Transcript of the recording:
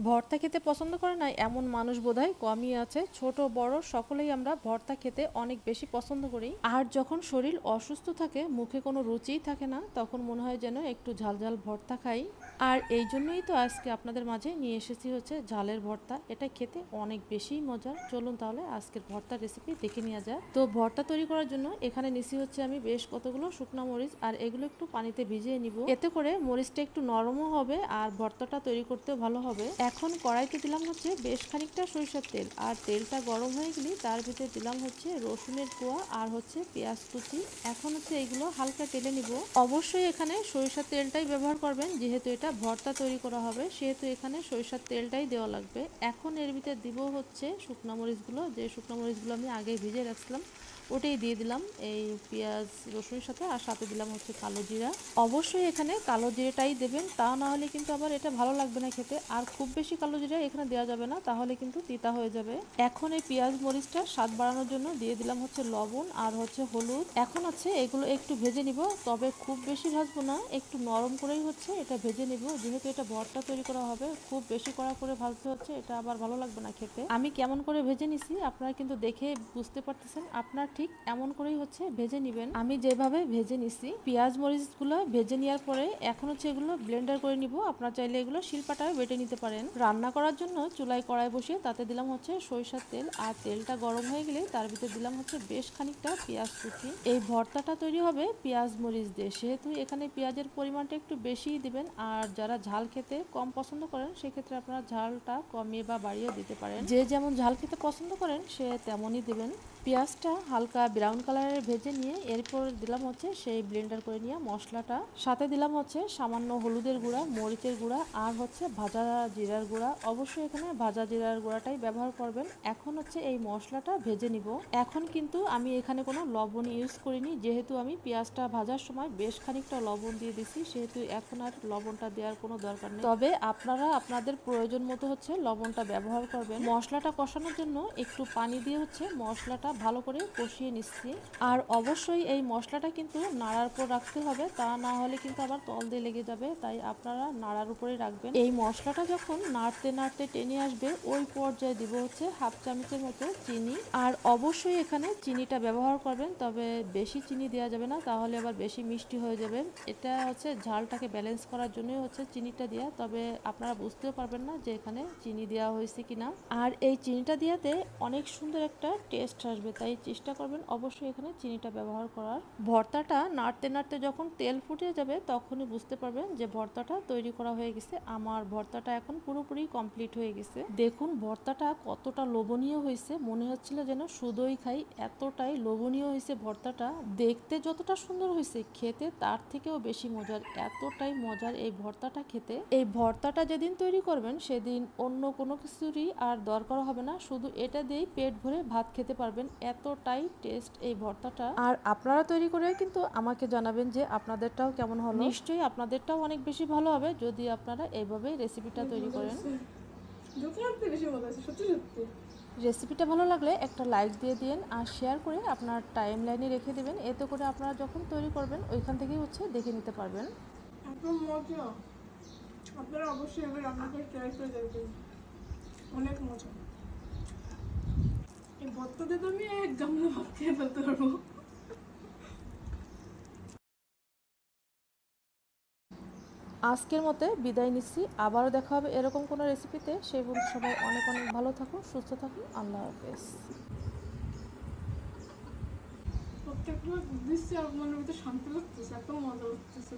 ভর্তা খেতে পছন্দ করে না এমন মানুষ বোধহয় কমই আছে। ছোট বড় সকলেই আমরা ভর্তা খেতে অনেক বেশি পছন্দ করি। আর যখন শরীর অসুস্থ থাকে, মুখে কোনো রুচিই থাকে না, তখন মনে হয় যেন একটু ঝাল ঝাল ভর্তা খাই। আর এই জন্যই তো আজকে আপনাদের মাঝে নিয়ে এসেছি হচ্ছে ঝালের ভর্তা। এটা খেতে অনেক বেশি মজার। চলুন তাহলে আজকের ভর্তার রেসিপি দেখে নেওয়া যায়। তো ভর্তা তৈরি করার জন্য এখানে নিছি হচ্ছে আমি বেশ কতগুলো শুকনো মরিচ, আর এগুলো একটু পানিতে ভিজিয়ে নিব। এতে করে মরিচটা একটু নরমও হবে আর ভর্তাটা তৈরি করতেও ভালো হবে। এখন কড়াইতে দিলাম হচ্ছে বেশ খানিকটা সরিষার তেল, আর তেলটা গরম হয়ে গেলে তার ভিতরে দিলাম হচ্ছে রসুনের কোয়া আর হচ্ছে পেঁয়াজ কুচি। এখন হচ্ছে এইগুলো হালকা তেলে নিব। অবশ্যই এখানে সরিষার তেলটাই ব্যবহার করবেন, যেহেতু এটা ভর্তা তৈরি করা হবে সেহেতু এখানে সরিষার তেলটাই দেওয়া লাগবে। এখন এর ভিতরে দিব হচ্ছে শুকনো মরিচগুলো, যে শুকনো মরিচগুলো আমি আগে ভিজে রাখছিলাম ওটাই দিয়ে দিলাম এই পেঁয়াজ রসুনের সাথে, আর সাথে দিলাম হচ্ছে কালো জিরা। অবশ্যই এখানে কালো জিরাটাই দেবেন, তা না হলে কিন্তু আবার এটা ভালো লাগবে না খেতে। আর খুব বেশি কালো জিরা এখানে দেওয়া যাবে না, তাহলে কিন্তু তিতা হয়ে যাবে। এখন এই পেঁয়াজ মরিচটা স্বাদ বাড়ানোর জন্য দিয়ে দিলাম হচ্ছে লবণ আর হচ্ছে হলুদ। এখন হচ্ছে এগুলো একটু ভেজে নিব, তবে খুব বেশি ভাজবো না, একটু নরম করেই হচ্ছে এটা ভেজে নিব, যেহেতু এটা ভর্তা তৈরি করা হবে। খুব বেশি কড়া করে ভাজতে হচ্ছে এটা আবার ভালো লাগবে না খেতে। আমি কেমন করে ভেজে নিছি আপনারা কিন্তু দেখে বুঝতে পারতেছেন, আপনার ঠিক এমন করেই হচ্ছে ভেজে নিবেন। আমি যেভাবে ভেজে নিছি পেঁয়াজ মরিচগুলো ভেজে নেওয়ার পরে এখন হচ্ছে এগুলো ব্লেন্ডার করে নিব। আপনারা চাইলে এগুলো শিলপাটায় বেটে নিতে পারেন। রান্না করার জন্য চুলায় কড়াই বসিয়ে তাতে দিলাম হচ্ছে সরিষার তেল, আর তেলটা গরম হয়ে গেলে তার ভিতরে দিলাম হচ্ছে বেশ খানিকটা পেঁয়াজ কুচি। এই ভর্তাটা তৈরি হবে পেঁয়াজ মরিচ দিয়ে, সেহেতু এখানে পেঁয়াজের পরিমাণটা একটু বেশিই দিবেন। আর যারা ঝাল খেতে কম পছন্দ করেন সেক্ষেত্রে আপনারা ঝালটা কমিয়ে বা বাড়িয়ে দিতে পারেন। যে যেমন ঝাল খেতে পছন্দ করেন সে তেমনই দিবেন। পেঁয়াজটা হালকা ব্রাউন কালারের ভেজে নিয়ে এরপর দিলাম হচ্ছে সেই ব্লেন্ডার করে নিয়ে মশলাটা, সাথে দিলাম হচ্ছে সামান্য হলুদের গুঁড়া, মরিচের গুঁড়া আর হচ্ছে ভাজা জিরার গুঁড়া। অবশ্যই এখানে ভাজা জিরার গুঁড়াটাই ব্যবহার করবেন। এখন হচ্ছে এই মশলাটা ভেজে নিব। এখন কিন্তু আমি এখানে কোনো লবণ ইউজ করিনি, যেহেতু আমি পেঁয়াজটা ভাজার সময় বেশ খানিকটা লবণ দিয়ে দিছি, সেহেতু এখন আর লবণটা দেওয়ার কোনো দরকার নেই। তবে আপনারা আপনাদের প্রয়োজন মতো হচ্ছে লবণটা ব্যবহার করবেন। মশলাটা কষানোর জন্য একটু পানি দিয়ে হচ্ছে মশলাটা ভালো করে কষিয়ে নিচ্ছি। আর অবশ্যই এই মশলাটা কিন্তু নাড়ার উপর রাখতে হবে, তা না হলে কিন্তু আবার তল দিয়ে লেগে যাবে, তাই আপনারা নাড়ার উপরেই রাখবেন। এই মশলাটা যখন নাড়তে নাড়তে টেনে আসবে ওই পর্যায়ে দিব হচ্ছে হাফ চামচের মতো চিনি। আর অবশ্যই এখানে চিনিটা ব্যবহার করবেন, তবে বেশি চিনি দেওয়া যাবে না, তাহলে আবার বেশি মিষ্টি হয়ে যাবে। এটা হচ্ছে ঝালটাকে ব্যালেন্স করার জন্যই হচ্ছে চিনিটা দেওয়া, তবে আপনারা বুঝতেও পারবেন না যে এখানে চিনি দেওয়া হয়েছে কিনা। আর এই চিনিটা দেওয়াতে অনেক সুন্দর একটা টেস্ট আসবে, তাই চেষ্টা করবেন অবশ্যই এখানে চিনিটা ব্যবহার করার। ভর্তাটা নাড়তে নাড়তে যখন তেল ফুটে যাবে তখনই বুঝতে পারবেন যে ভর্তাটা তৈরি করা হয়ে গেছে। আমার ভর্তাটা এখন পুরোপুরি কমপ্লিট হয়ে গেছে। দেখুন ভর্তাটা কতটা লোভনীয় হয়েছে, মনে হচ্ছিল যেন শুধুই খাই, এতটাই লোভনীয় হয়েছে ভর্তাটা। দেখতে যতটা সুন্দর হয়েছে খেতে তার থেকেও বেশি মজার, এতটাই মজার এই ভর্তাটা খেতে। এই ভর্তাটা যেদিন তৈরি করবেন সেদিন অন্য কোনো কিছুরই আর দরকার হবে না, শুধু এটা দিয়েই পেট ভরে ভাত খেতে পারবেন, এতটাই টেস্ট এই ভর্তাটা। আর আপনারা তৈরি করে কিন্তু আমাকে জানাবেন যে আপনাদেরটাও কেমন হলো। নিশ্চয়ই আপনাদেরটাও অনেক বেশি ভালো হবে যদি আপনারা এইভাবেই রেসিপিটা তৈরি করেন। রেসিপিটা ভালো লাগলে একটা লাইক দিয়ে দিন আর শেয়ার করে আপনার টাইম লাইনে রেখে দেবেন, এতে করে আপনারা যখন তৈরি করবেন ওইখান থেকেই হচ্ছে দেখে নিতে পারবেন। একদম মজা, আপনারা অবশ্যই এবার রান্না করে ট্রাই করে দেখবেন, অনেক মজা। এই ভর্তাতে তো আমি এক গামলা ভাত খেয়ে ফেলতে পারবো। আজকের মতো বিদায় নিচ্ছি, আবারও দেখা হবে এরকম কোনো রেসিপিতে। সেই বন্ধু সবাই অনেক অনেক ভালো থাকুন, সুস্থ থাকুন, আল্লাহ হাফেজ। প্রত্যেকটা দিচ্ছে আমার মধ্যে শান্তি লাগতেছে, এত মজা লাগতেছে।